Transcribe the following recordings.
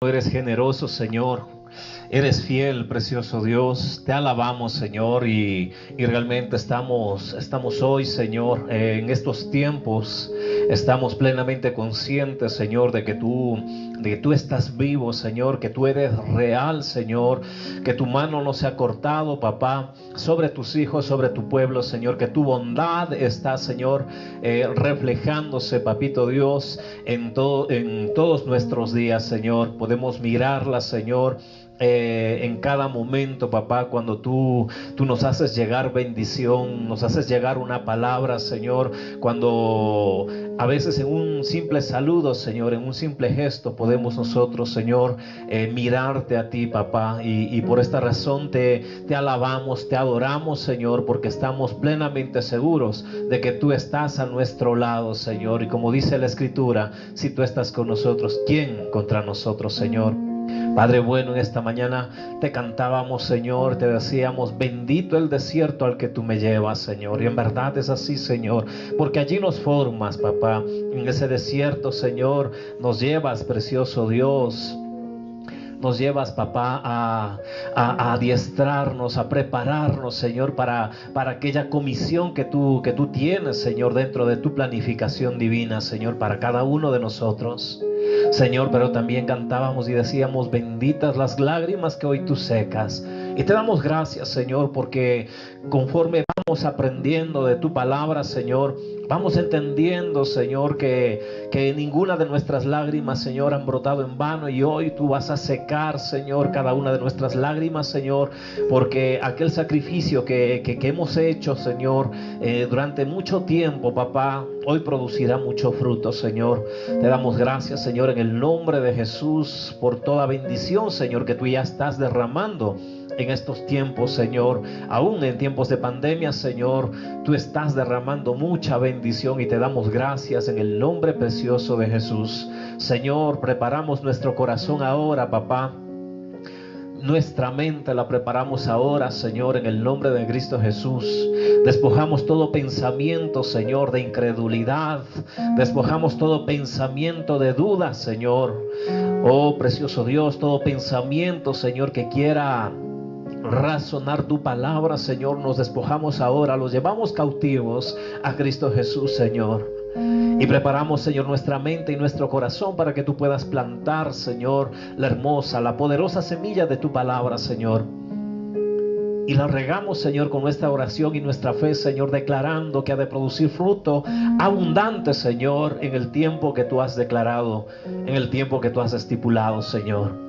Eres generoso, Señor. Eres fiel, precioso Dios. Te alabamos, Señor, y realmente estamos hoy, Señor, en estos tiempos. Estamos plenamente conscientes, Señor, de que tú estás vivo, Señor, que tú eres real, Señor, que tu mano no se ha cortado, papá, sobre tus hijos, sobre tu pueblo, Señor, que tu bondad está, Señor, reflejándose, papito Dios, en todos nuestros días, Señor. Podemos mirarla, Señor, en cada momento, papá, cuando tú nos haces llegar bendición, nos haces llegar una palabra, Señor, cuando a veces en un simple saludo, Señor, en un simple gesto podemos nosotros, Señor, mirarte a ti, papá, y por esta razón te alabamos, te adoramos, Señor, porque estamos plenamente seguros de que tú estás a nuestro lado, Señor, y como dice la Escritura, si tú estás con nosotros, ¿quién contra nosotros, Señor? Padre bueno, en esta mañana te cantábamos, Señor, te decíamos, bendito el desierto al que tú me llevas, Señor. Y en verdad es así, Señor, porque allí nos formas, papá. En ese desierto, Señor, nos llevas, precioso Dios. Nos llevas, papá, a adiestrarnos, a prepararnos, Señor, para aquella comisión que tú tienes, Señor, dentro de tu planificación divina, Señor, para cada uno de nosotros. Señor, pero también cantábamos y decíamos, benditas las lágrimas que hoy tú secas. Y te damos gracias, Señor, porque conforme vamos aprendiendo de tu palabra, Señor, vamos entendiendo, Señor, que ninguna de nuestras lágrimas, Señor, han brotado en vano. Y hoy tú vas a secar, Señor, cada una de nuestras lágrimas, Señor, porque aquel sacrificio que hemos hecho, Señor, durante mucho tiempo, papá, hoy producirá mucho fruto, Señor. Te damos gracias, Señor, en el nombre de Jesús, por toda bendición, Señor, que tú ya estás derramando en estos tiempos, Señor. Aún en tiempos de pandemia, Señor, tú estás derramando mucha bendición y te damos gracias en el nombre precioso de Jesús. Señor, preparamos nuestro corazón ahora, papá. Nuestra mente la preparamos ahora, Señor, en el nombre de Cristo Jesús. Despojamos todo pensamiento, Señor, de incredulidad. Despojamos todo pensamiento de duda, Señor. Oh, precioso Dios, todo pensamiento, Señor, que quiera razonar tu palabra, Señor, nos despojamos ahora, los llevamos cautivos a Cristo Jesús, Señor. Y preparamos, Señor, nuestra mente y nuestro corazón para que tú puedas plantar, Señor, la hermosa, la poderosa semilla de tu palabra, Señor. Y la regamos, Señor, con nuestra oración y nuestra fe, Señor, declarando que ha de producir fruto abundante, Señor, en el tiempo que tú has declarado, en el tiempo que tú has estipulado, Señor.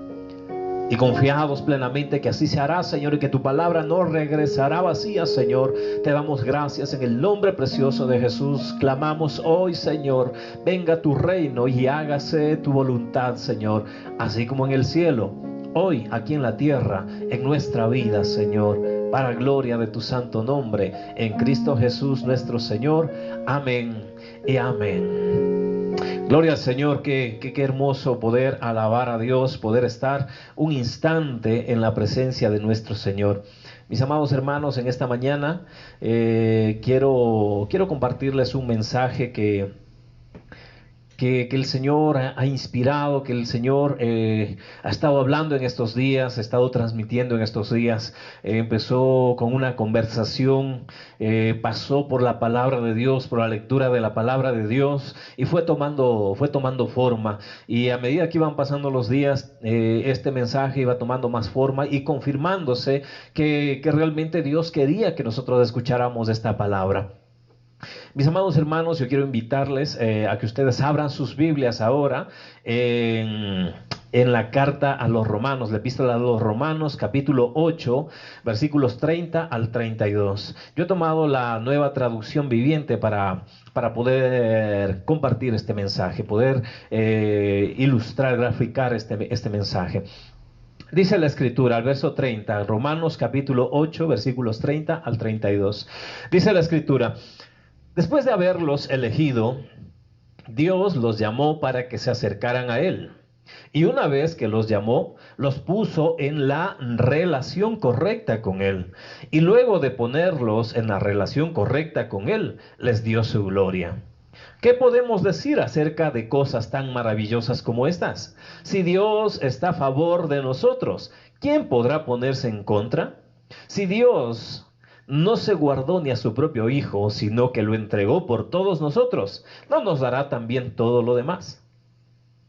Y confiados plenamente que así se hará, Señor, y que tu palabra no regresará vacía, Señor. Te damos gracias en el nombre precioso de Jesús. Clamamos hoy, Señor, venga tu reino y hágase tu voluntad, Señor, así como en el cielo, hoy aquí en la tierra, en nuestra vida, Señor, para gloria de tu santo nombre, en Cristo Jesús nuestro Señor. Amén y amén. Gloria al Señor, qué hermoso poder alabar a Dios, poder estar un instante en la presencia de nuestro Señor. Mis amados hermanos, en esta mañana quiero compartirles un mensaje que el Señor ha inspirado, que el Señor ha estado hablando en estos días, ha estado transmitiendo en estos días. Empezó con una conversación, pasó por la palabra de Dios, por la lectura de la palabra de Dios, y fue tomando forma. Y a medida que iban pasando los días, este mensaje iba tomando más forma y confirmándose que realmente Dios quería que nosotros escucháramos esta palabra. Mis amados hermanos, yo quiero invitarles a que ustedes abran sus Biblias ahora en la carta a los Romanos, la epístola a los Romanos, capítulo 8, versículos 30 al 32. Yo he tomado la Nueva Traducción Viviente para poder compartir este mensaje, poder ilustrar, graficar este mensaje. Dice la Escritura, al verso 30, Romanos capítulo 8, versículos 30 al 32. Dice la Escritura: después de haberlos elegido, Dios los llamó para que se acercaran a Él. Y una vez que los llamó, los puso en la relación correcta con Él. Y luego de ponerlos en la relación correcta con Él, les dio su gloria. ¿Qué podemos decir acerca de cosas tan maravillosas como estas? Si Dios está a favor de nosotros, ¿quién podrá ponerse en contra? Si Dios no se guardó ni a su propio Hijo, sino que lo entregó por todos nosotros, ¿no nos dará también todo lo demás?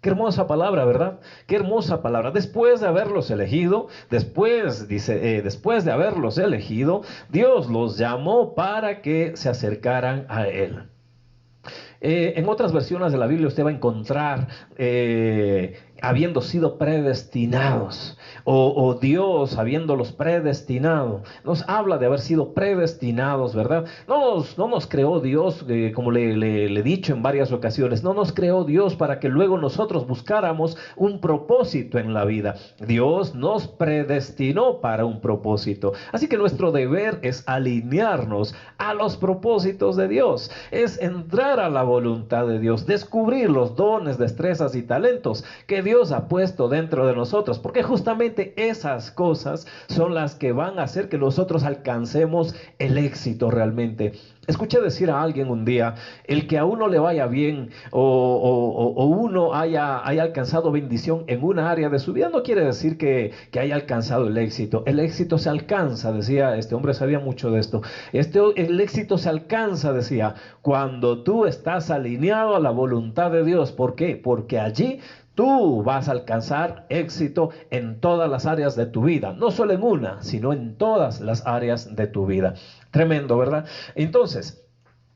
Qué hermosa palabra, ¿verdad? Qué hermosa palabra. Después de haberlos elegido, después de haberlos elegido, Dios los llamó para que se acercaran a Él. En otras versiones de la Biblia usted va a encontrar habiendo sido predestinados o Dios habiéndolos predestinado. Nos habla de haber sido predestinados, ¿verdad? No nos creó Dios, como le he dicho en varias ocasiones, no nos creó Dios para que luego nosotros buscáramos un propósito en la vida. Dios nos predestinó para un propósito. Así que nuestro deber es alinearnos a los propósitos de Dios, es entrar a la voluntad de Dios, descubrir los dones, destrezas y talentos que Dios ha puesto dentro de nosotros, porque justamente esas cosas son las que van a hacer que nosotros alcancemos el éxito realmente. Escuché decir a alguien un día, el que a uno le vaya bien o uno haya alcanzado bendición en una área de su vida, no quiere decir que haya alcanzado el éxito. El éxito se alcanza, decía, este hombre sabía mucho de esto. El éxito se alcanza, decía, cuando tú estás alineado a la voluntad de Dios. ¿Por qué? Porque allí tú vas a alcanzar éxito en todas las áreas de tu vida, no solo en una, sino en todas las áreas de tu vida. Tremendo, ¿verdad? Entonces,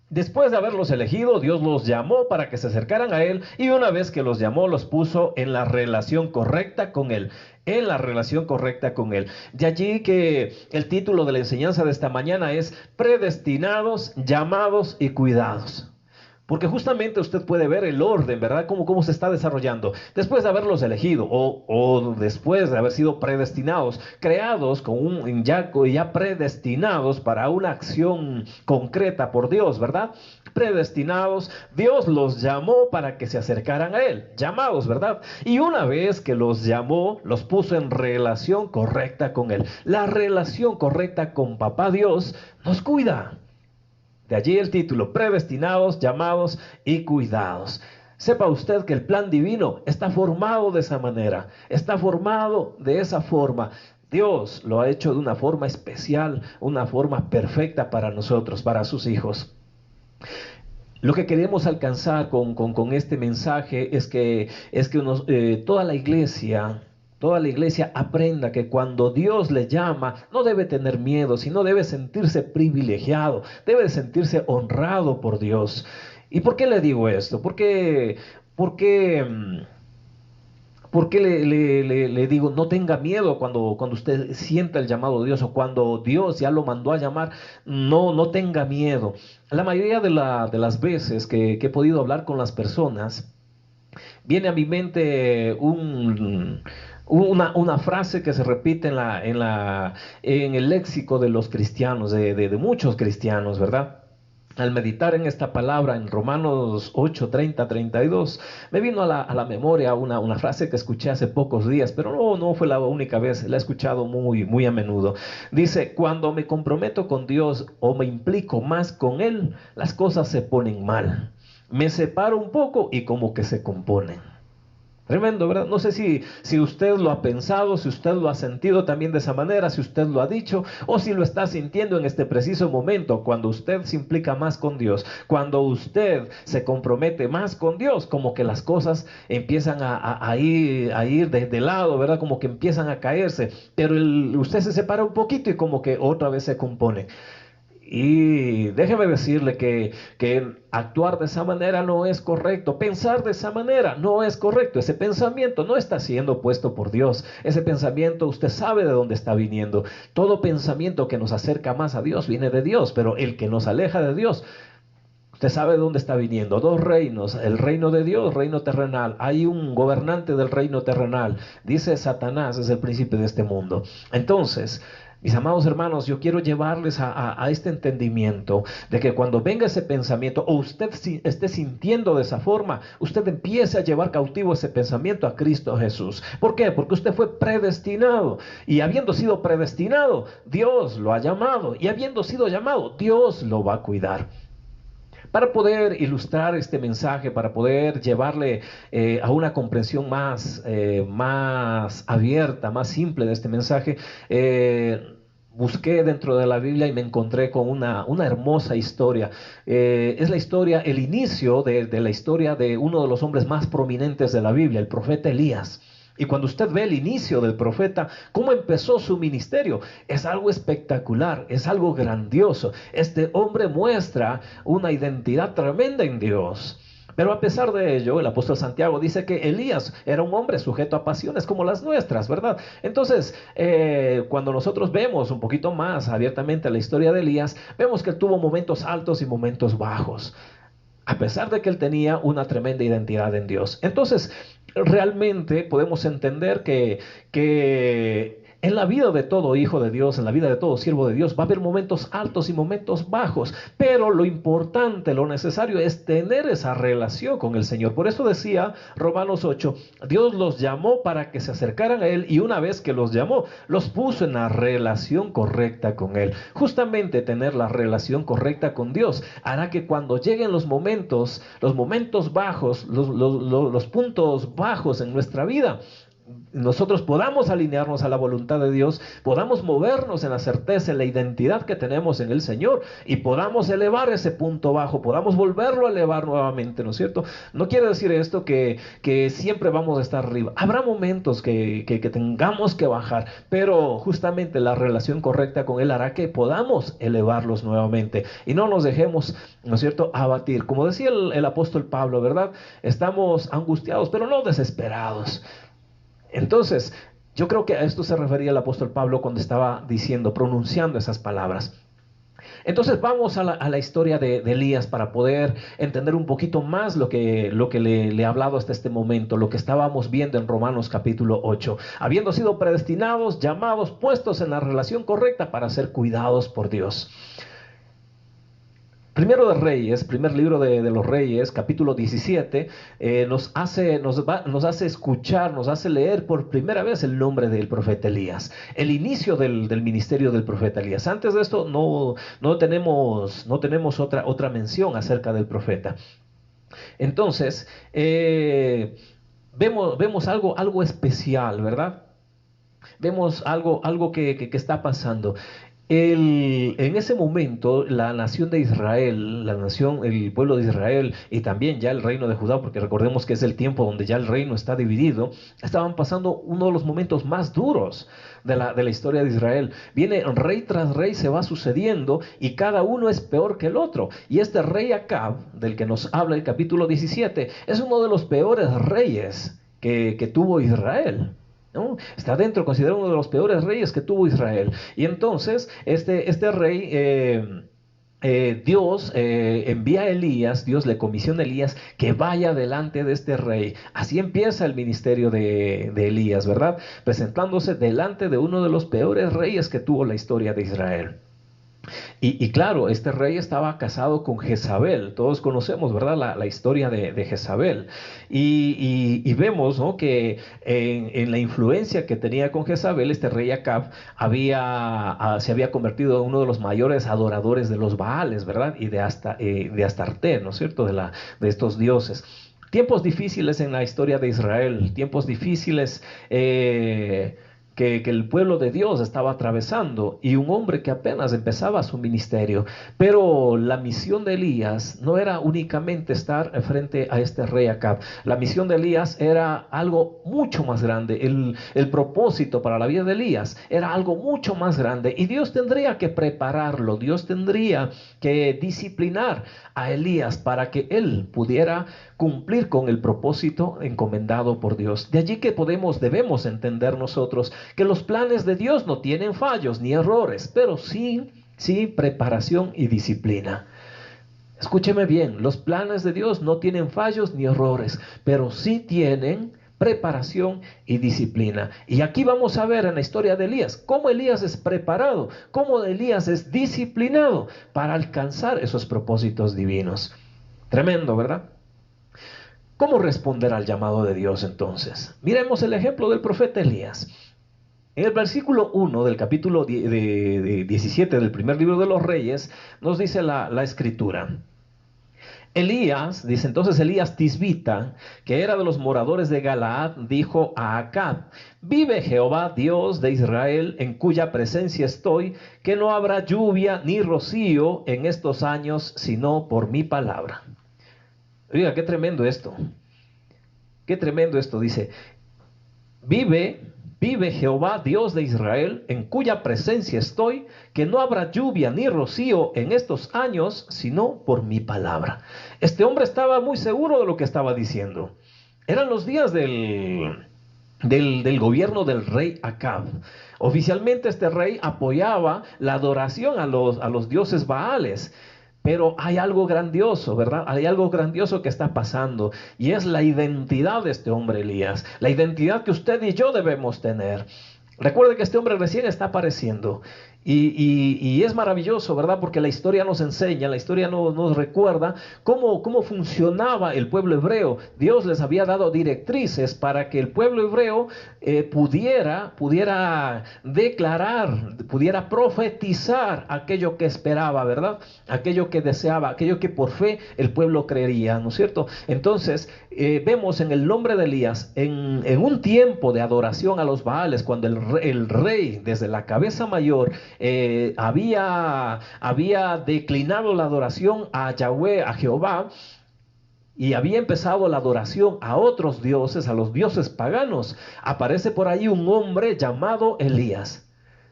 después de haberlos elegido, Dios los llamó para que se acercaran a Él, y una vez que los llamó, los puso en la relación correcta con Él. En la relación correcta con Él. De allí que el título de la enseñanza de esta mañana es Predestinados, llamados y cuidados. Porque justamente usted puede ver el orden, ¿verdad? Cómo se está desarrollando. Después de haberlos elegido o después de haber sido predestinados, creados con ya predestinados para una acción concreta por Dios, ¿verdad? Predestinados, Dios los llamó para que se acercaran a Él, llamados, ¿verdad? Y una vez que los llamó, los puso en relación correcta con Él. La relación correcta con Papá Dios nos cuida. De allí el título, predestinados, llamados y cuidados. Sepa usted que el plan divino está formado de esa manera, está formado de esa forma. Dios lo ha hecho de una forma especial, una forma perfecta para nosotros, para sus hijos. Lo que queremos alcanzar con este mensaje es que toda la iglesia aprenda que cuando Dios le llama, no debe tener miedo, sino debe sentirse privilegiado, debe sentirse honrado por Dios. ¿Y por qué le digo esto? ¿Por qué le digo no tenga miedo cuando usted sienta el llamado de Dios o cuando Dios ya lo mandó a llamar? No tenga miedo. La mayoría de las veces que he podido hablar con las personas, viene a mi mente una frase que se repite en el léxico de los cristianos, de muchos cristianos, ¿verdad? Al meditar en esta palabra en Romanos 8, 30, 32, me vino a la memoria una frase que escuché hace pocos días, pero no fue la única vez, la he escuchado muy a menudo. Dice, cuando me comprometo con Dios o me implico más con Él, las cosas se ponen mal. Me separo un poco y como que se componen. Tremendo, ¿verdad? No sé si usted lo ha pensado, si usted lo ha sentido también de esa manera, si usted lo ha dicho o si lo está sintiendo en este preciso momento, cuando usted se implica más con Dios, cuando usted se compromete más con Dios, como que las cosas empiezan a ir de lado, ¿verdad? Como que empiezan a caerse, pero usted se separa un poquito y como que otra vez se compone. Y déjeme decirle que actuar de esa manera no es correcto, pensar de esa manera no es correcto. Ese pensamiento no está siendo puesto por Dios. Ese pensamiento usted sabe de dónde está viniendo. Todo pensamiento que nos acerca más a Dios viene de Dios, pero el que nos aleja de Dios, usted sabe de dónde está viniendo. Dos reinos, el reino de Dios, reino terrenal. Hay un gobernante del reino terrenal. Dice Satanás, es el príncipe de este mundo. Entonces, mis amados hermanos, yo quiero llevarles a este entendimiento de que cuando venga ese pensamiento o usted esté sintiendo de esa forma, usted empiece a llevar cautivo ese pensamiento a Cristo Jesús. ¿Por qué? Porque usted fue predestinado y habiendo sido predestinado, Dios lo ha llamado y habiendo sido llamado, Dios lo va a cuidar. Para poder ilustrar este mensaje, para poder llevarle a una comprensión más abierta, más simple de este mensaje, busqué dentro de la Biblia y me encontré con una hermosa historia. Es la historia, el inicio de la historia de uno de los hombres más prominentes de la Biblia, el profeta Elías. Y cuando usted ve el inicio del profeta, cómo empezó su ministerio, es algo espectacular, es algo grandioso. Este hombre muestra una identidad tremenda en Dios. Pero a pesar de ello, el apóstol Santiago dice que Elías era un hombre sujeto a pasiones como las nuestras, ¿verdad? Entonces, cuando nosotros vemos un poquito más abiertamente la historia de Elías, vemos que él tuvo momentos altos y momentos bajos, a pesar de que él tenía una tremenda identidad en Dios. Entonces, realmente podemos entender que en la vida de todo hijo de Dios, en la vida de todo siervo de Dios, va a haber momentos altos y momentos bajos, pero lo importante, lo necesario es tener esa relación con el Señor. Por eso decía Romanos 8, Dios los llamó para que se acercaran a Él, y una vez que los llamó, los puso en la relación correcta con Él. Justamente tener la relación correcta con Dios hará que cuando lleguen los momentos bajos, los puntos bajos en nuestra vida, nosotros podamos alinearnos a la voluntad de Dios, podamos movernos en la certeza, en la identidad que tenemos en el Señor, y podamos elevar ese punto bajo, podamos volverlo a elevar nuevamente, ¿no es cierto? No quiere decir esto que siempre vamos a estar arriba. Habrá momentos que tengamos que bajar, pero justamente la relación correcta con Él hará que podamos elevarlos nuevamente y no nos dejemos, ¿no es cierto?, abatir. Como decía el apóstol Pablo, ¿verdad? Estamos angustiados, pero no desesperados. Entonces, yo creo que a esto se refería el apóstol Pablo cuando estaba pronunciando esas palabras. Entonces vamos a la historia de Elías para poder entender un poquito más lo que le he hablado hasta este momento, lo que estábamos viendo en Romanos capítulo 8. Habiendo sido predestinados, llamados, puestos en la relación correcta para ser cuidados por Dios. Primero de Reyes, primer libro de los Reyes, capítulo 17, nos hace escuchar, nos hace leer por primera vez el nombre del profeta Elías, el inicio del ministerio del profeta Elías. Antes de esto no tenemos otra mención acerca del profeta. Entonces, vemos algo especial, ¿verdad? Vemos algo que está pasando. En ese momento, la nación de Israel, el pueblo de Israel y también ya el reino de Judá, porque recordemos que es el tiempo donde ya el reino está dividido, estaban pasando uno de los momentos más duros de la historia de Israel. Viene rey tras rey, se va sucediendo y cada uno es peor que el otro. Y este rey Acab, del que nos habla el capítulo 17, es uno de los peores reyes que tuvo Israel, ¿no? Está considerado uno de los peores reyes que tuvo Israel. Y entonces este rey, Dios envía a Elías, Dios le comisiona a Elías que vaya delante de este rey. Así empieza el ministerio de Elías, ¿verdad? Presentándose delante de uno de los peores reyes que tuvo la historia de Israel. Y claro, este rey estaba casado con Jezabel. Todos conocemos, ¿verdad?, la historia de Jezabel. Y vemos, ¿no?, que en la influencia que tenía con Jezabel, este rey Acab se había convertido en uno de los mayores adoradores de los Baales, ¿verdad?, y de Astarte, ¿no es cierto?, de estos dioses. Tiempos difíciles en la historia de Israel, tiempos difíciles que el pueblo de Dios estaba atravesando, y un hombre que apenas empezaba su ministerio. Pero la misión de Elías no era únicamente estar frente a este rey Acab. La misión de Elías era algo mucho más grande. El propósito para la vida de Elías era algo mucho más grande, y Dios tendría que prepararlo, Dios tendría que disciplinar a Elías para que él pudiera cumplir con el propósito encomendado por Dios. De allí que debemos entender nosotros que los planes de Dios no tienen fallos ni errores, pero sí preparación y disciplina. Escúcheme bien, los planes de Dios no tienen fallos ni errores, pero sí tienen preparación y disciplina. Y aquí vamos a ver en la historia de Elías cómo Elías es preparado, cómo Elías es disciplinado para alcanzar esos propósitos divinos. Tremendo, ¿verdad? ¿Cómo responder al llamado de Dios entonces? Miremos el ejemplo del profeta Elías. En el versículo 1 del capítulo 17 del primer libro de los Reyes nos dice la escritura: Elías, dice entonces Elías Tisbita, que era de los moradores de Galaad, dijo a Acab: vive Jehová Dios de Israel, en cuya presencia estoy, que no habrá lluvia ni rocío en estos años, sino por mi palabra. Oiga, qué tremendo esto. Qué tremendo esto, dice: vive Jehová Dios de Israel, en cuya presencia estoy, que no habrá lluvia ni rocío en estos años, sino por mi palabra. Este hombre estaba muy seguro de lo que estaba diciendo. Eran los días del gobierno del rey Acab. Oficialmente este rey apoyaba la adoración a los dioses Baales. Pero hay algo grandioso, ¿verdad? Hay algo grandioso que está pasando, y es la identidad de este hombre Elías, la identidad que usted y yo debemos tener. Recuerde que este hombre recién está apareciendo, y es maravilloso, ¿verdad? Porque la historia nos enseña, la historia nos recuerda cómo funcionaba el pueblo hebreo. Dios les había dado directrices para que el pueblo hebreo pudiera declarar, pudiera profetizar aquello que esperaba, ¿verdad? Aquello que deseaba, aquello que por fe el pueblo creería, ¿no es cierto? Entonces, vemos en el nombre de Elías, en un tiempo de adoración a los Baales, cuando el rey, desde la cabeza mayor, había declinado la adoración a Yahweh, a Jehová, y había empezado la adoración a otros dioses, a los dioses paganos. Aparece por ahí un hombre llamado Elías,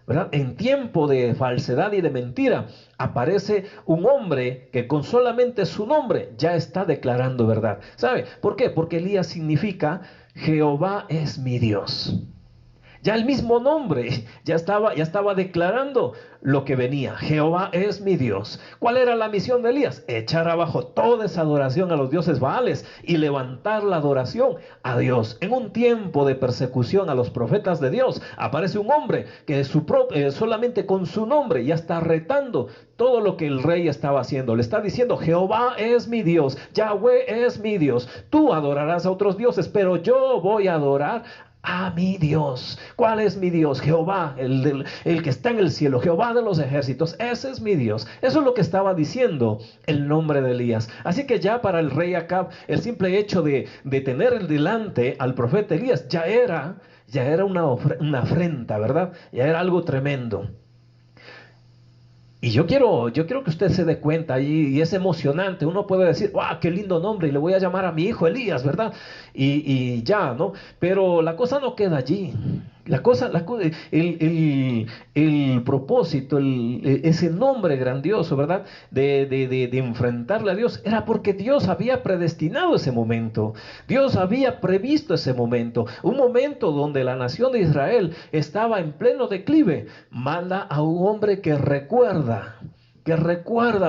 ¿verdad? En tiempo de falsedad y de mentira, aparece un hombre que con solamente su nombre ya está declarando verdad. ¿Sabe por qué? Porque Elías significa Jehová es mi Dios. Ya el mismo nombre ya estaba declarando lo que venía. Jehová es mi Dios. ¿Cuál era la misión de Elías? Echar abajo toda esa adoración a los dioses Baales y levantar la adoración a Dios. En un tiempo de persecución a los profetas de Dios, aparece un hombre que solamente con su nombre ya está retando todo lo que el rey estaba haciendo. Le está diciendo: Jehová es mi Dios, Yahweh es mi Dios. Tú adorarás a otros dioses, pero yo voy a adorar a mi Dios. ¿Cuál es mi Dios? Jehová, el que está en el cielo, Jehová de los ejércitos. Ese es mi Dios. Eso es lo que estaba diciendo el nombre de Elías. Así que ya para el rey Acab, el simple hecho de tener delante al profeta Elías ya era una afrenta, ¿verdad? Ya era algo tremendo. Y yo quiero que usted se dé cuenta, y es emocionante. Uno puede decir: ¡wow, qué lindo nombre! Y le voy a llamar a mi hijo Elías, ¿verdad? Y ya, ¿no? Pero la cosa no queda allí. El propósito, ese nombre grandioso, ¿verdad? De enfrentarle a Dios, era porque Dios había predestinado ese momento. Dios había previsto ese momento. Un momento donde la nación de Israel estaba en pleno declive. Manda a un hombre que recuerda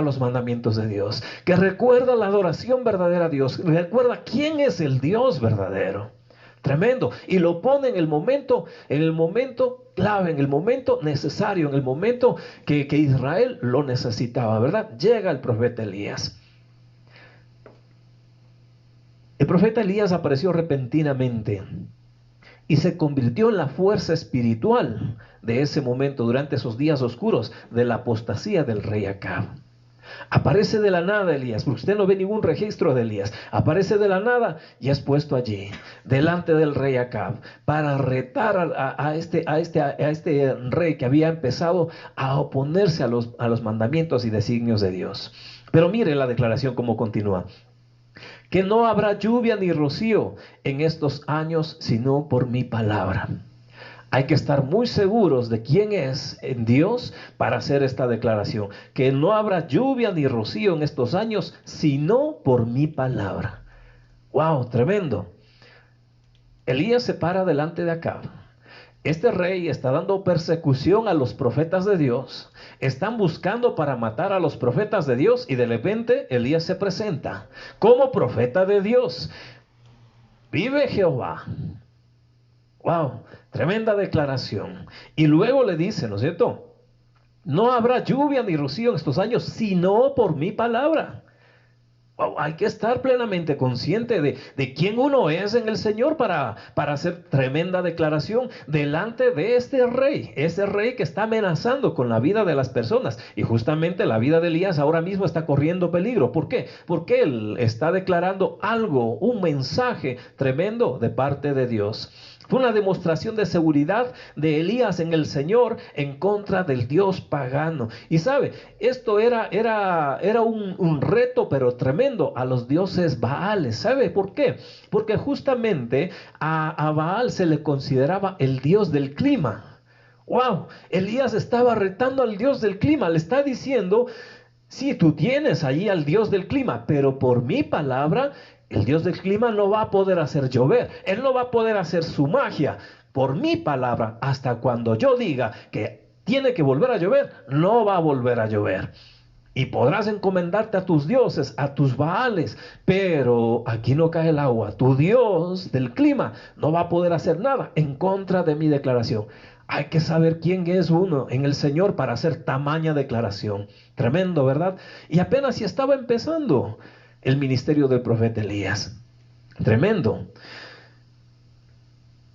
los mandamientos de Dios, que recuerda la adoración verdadera a Dios, recuerda quién es el Dios verdadero. Tremendo. Y lo pone en el momento clave, en el momento necesario, en el momento que Israel lo necesitaba, ¿verdad? Llega el profeta Elías. El profeta Elías apareció repentinamente y se convirtió en la fuerza espiritual de ese momento, durante esos días oscuros de la apostasía del rey Acab. Aparece de la nada Elías, porque usted no ve ningún registro de Elías. Aparece de la nada y es puesto allí, delante del rey Acab, para retar a este rey que había empezado a oponerse a los mandamientos y designios de Dios. Pero mire la declaración cómo continúa: que no habrá lluvia ni rocío en estos años, sino por mi palabra. Hay que estar muy seguros de quién es en Dios para hacer esta declaración: que no habrá lluvia ni rocío en estos años, sino por mi palabra. ¡Wow! Tremendo. Elías se para delante de Acab. Este rey está dando persecución a los profetas de Dios. Están buscando para matar a los profetas de Dios, y de repente Elías se presenta como profeta de Dios. Vive Jehová. ¡Wow! Tremenda declaración. Y luego le dice, ¿no es cierto? No habrá lluvia ni rocío en estos años, sino por mi palabra. Wow, hay que estar plenamente consciente de quién uno es en el Señor para hacer tremenda declaración delante de ese rey que está amenazando con la vida de las personas. Y justamente la vida de Elías ahora mismo está corriendo peligro. ¿Por qué? Porque él está declarando algo, un mensaje tremendo de parte de Dios. Fue una demostración de seguridad de Elías en el Señor en contra del Dios pagano. Y sabe, esto era un reto, pero tremendo, a los dioses Baales. ¿Sabe por qué? Porque justamente a Baal se le consideraba el dios del clima. Wow, Elías estaba retando al dios del clima, le está diciendo: sí, tú tienes allí al Dios del clima, pero por mi palabra, el Dios del clima no va a poder hacer llover. Él no va a poder hacer su magia. Por mi palabra, hasta cuando yo diga que tiene que volver a llover, no va a volver a llover. Y podrás encomendarte a tus dioses, a tus Baales, pero aquí no cae el agua. Tu Dios del clima no va a poder hacer nada en contra de mi declaración. Hay que saber quién es uno en el Señor para hacer tamaña declaración. Tremendo, ¿verdad? Y apenas si estaba empezando el ministerio del profeta Elías. Tremendo.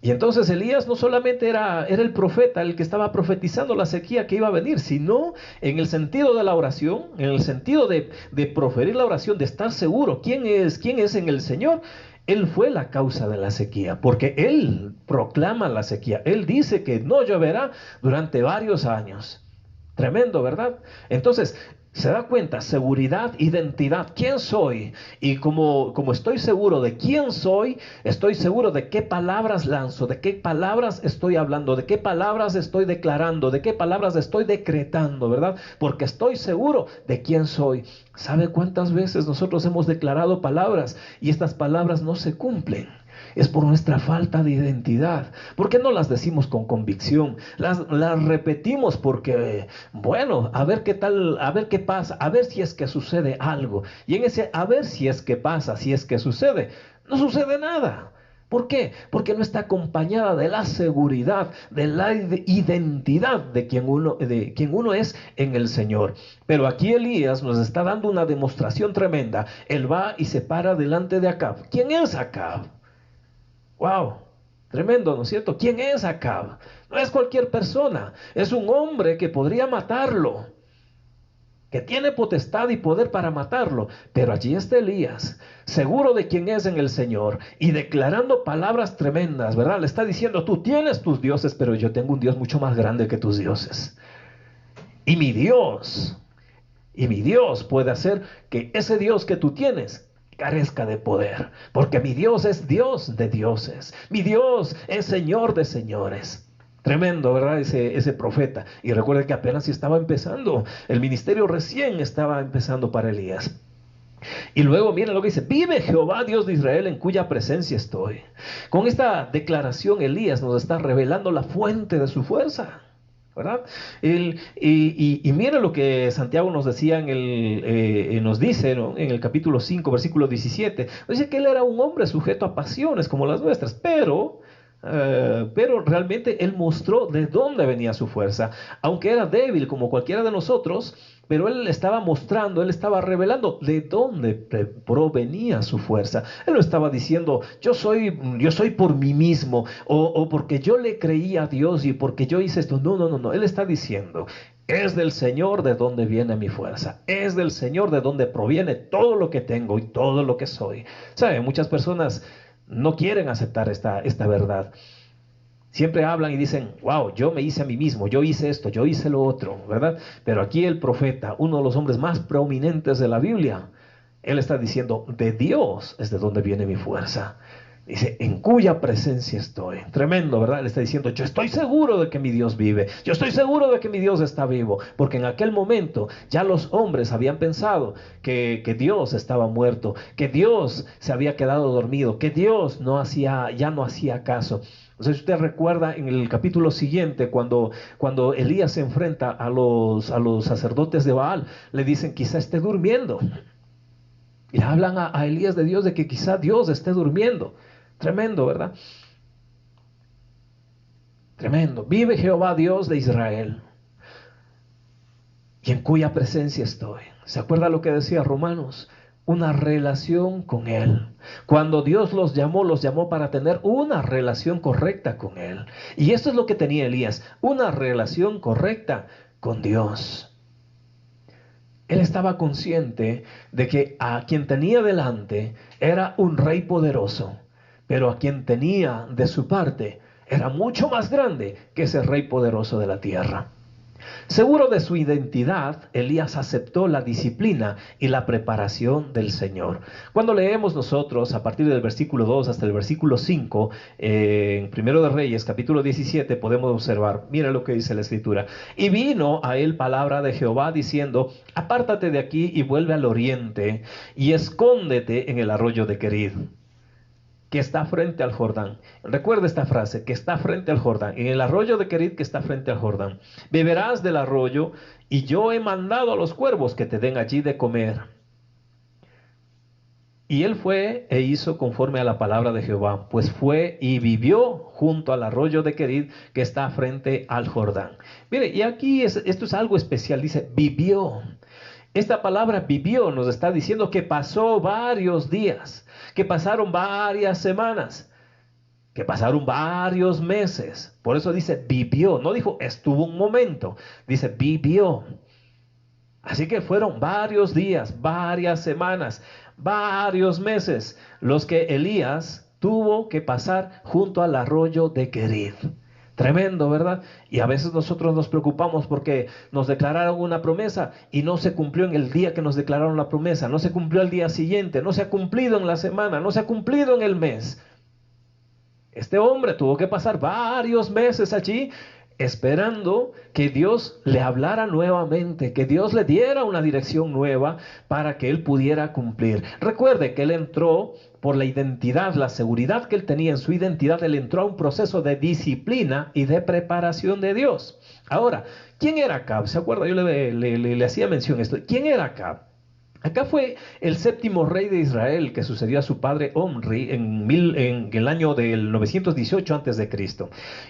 Y entonces Elías no solamente era el profeta el que estaba profetizando la sequía que iba a venir, sino en el sentido de la oración, en el sentido de proferir la oración, de estar seguro quién es en el Señor. Él fue la causa de la sequía, porque él proclama la sequía. Él dice que no lloverá durante varios años. Tremendo, ¿verdad? Entonces, se da cuenta, seguridad, identidad, quién soy. Y como estoy seguro de quién soy, estoy seguro de qué palabras lanzo, de qué palabras estoy hablando, de qué palabras estoy declarando, de qué palabras estoy decretando, ¿verdad? Porque estoy seguro de quién soy. ¿Sabe cuántas veces nosotros hemos declarado palabras y estas palabras no se cumplen? Es por nuestra falta de identidad. ¿Por qué no las decimos con convicción? Las repetimos porque, bueno, a ver qué tal, a ver qué pasa, a ver si es que sucede algo. Y en ese a ver si es que pasa, si es que sucede, no sucede nada. ¿Por qué? Porque no está acompañada de la seguridad, de la identidad de quien uno es en el Señor. Pero aquí Elías nos está dando una demostración tremenda. Él va y se para delante de Acab. ¿Quién es Acab? Wow, tremendo, ¿no es cierto? ¿Quién es Acab? No es cualquier persona, es un hombre que podría matarlo, que tiene potestad y poder para matarlo. Pero allí está Elías, seguro de quién es en el Señor y declarando palabras tremendas, ¿verdad? Le está diciendo: tú tienes tus dioses, pero yo tengo un Dios mucho más grande que tus dioses. Y mi Dios puede hacer que ese Dios que tú tienes carezca de poder, porque mi Dios es Dios de dioses, mi Dios es Señor de señores. Tremendo, ¿verdad? Ese profeta. Y recuerda que apenas estaba empezando, el ministerio recién estaba empezando para Elías. Y luego miren lo que dice: vive Jehová Dios de Israel, en cuya presencia estoy. Con esta declaración Elías nos está revelando la fuente de su fuerza, ¿verdad? Y mira lo que Santiago nos decía nos dice, ¿no? En el capítulo 5, versículo 17. Dice que él era un hombre sujeto a pasiones como las nuestras, pero realmente él mostró de dónde venía su fuerza. Aunque era débil como cualquiera de nosotros, pero él estaba mostrando, él estaba revelando de dónde provenía su fuerza. Él no estaba diciendo: yo soy por mí mismo, o porque yo le creía a Dios y porque yo hice esto. No, no, no, no. Él está diciendo: es del Señor de donde viene mi fuerza. Es del Señor de donde proviene todo lo que tengo y todo lo que soy. ¿Sabe? Muchas personas no quieren aceptar esta verdad. Siempre hablan y dicen: wow, yo me hice a mí mismo, yo hice esto, yo hice lo otro, ¿verdad? Pero aquí el profeta, uno de los hombres más prominentes de la Biblia, él está diciendo: de Dios es de donde viene mi fuerza. Dice: en cuya presencia estoy. Tremendo, ¿verdad? Él está diciendo: yo estoy seguro de que mi Dios vive, yo estoy seguro de que mi Dios está vivo, porque en aquel momento ya los hombres habían pensado que Dios estaba muerto, que Dios se había quedado dormido, que Dios ya no hacía caso. Entonces usted recuerda en el capítulo siguiente, cuando Elías se enfrenta a los sacerdotes de Baal, le dicen: quizá esté durmiendo. Y hablan a Elías de Dios, de que quizá Dios esté durmiendo. Tremendo, ¿verdad? Tremendo. Vive Jehová Dios de Israel, y en cuya presencia estoy. ¿Se acuerda lo que decía Romanos? una relación con Él. Cuando Dios los llamó para tener una relación correcta con Él. Y eso es lo que tenía Elías, una relación correcta con Dios. Él estaba consciente de que a quien tenía delante era un rey poderoso, pero a quien tenía de su parte era mucho más grande que ese rey poderoso de la tierra. Seguro de su identidad, Elías aceptó la disciplina y la preparación del Señor. Cuando leemos nosotros a partir del versículo 2 hasta el versículo 5, en Primero de Reyes, capítulo 17, podemos observar, mira lo que dice la Escritura. Y vino a él palabra de Jehová diciendo, apártate de aquí y vuelve al oriente y escóndete en el arroyo de Querid, que está frente al Jordán. Recuerda esta frase, que está frente al Jordán, en el arroyo de Querid que está frente al Jordán. Beberás del arroyo, y yo he mandado a los cuervos que te den allí de comer. Y él fue e hizo conforme a la palabra de Jehová, pues fue y vivió junto al arroyo de Querid que está frente al Jordán. Mire, y aquí esto es algo especial, dice vivió. Esta palabra vivió nos está diciendo que pasó varios días, que pasaron varias semanas, que pasaron varios meses. Por eso dice vivió, no dijo estuvo un momento, dice vivió. Así que fueron varios días, varias semanas, varios meses los que Elías tuvo que pasar junto al arroyo de Querid. Tremendo, ¿verdad? Y a veces nosotros nos preocupamos porque nos declararon una promesa y no se cumplió en el día que nos declararon la promesa, no se cumplió al día siguiente, no se ha cumplido en la semana, no se ha cumplido en el mes. Este hombre tuvo que pasar varios meses allí esperando que Dios le hablara nuevamente, que Dios le diera una dirección nueva para que él pudiera cumplir. Recuerde que él entró por la identidad, la seguridad que él tenía en su identidad, él entró a un proceso de disciplina y de preparación de Dios. Ahora, ¿quién era Acab? ¿Se acuerda? Yo le hacía mención a esto. ¿Quién era Acab? Acá fue el séptimo rey de Israel que sucedió a su padre Omri en el año del 918 a.C.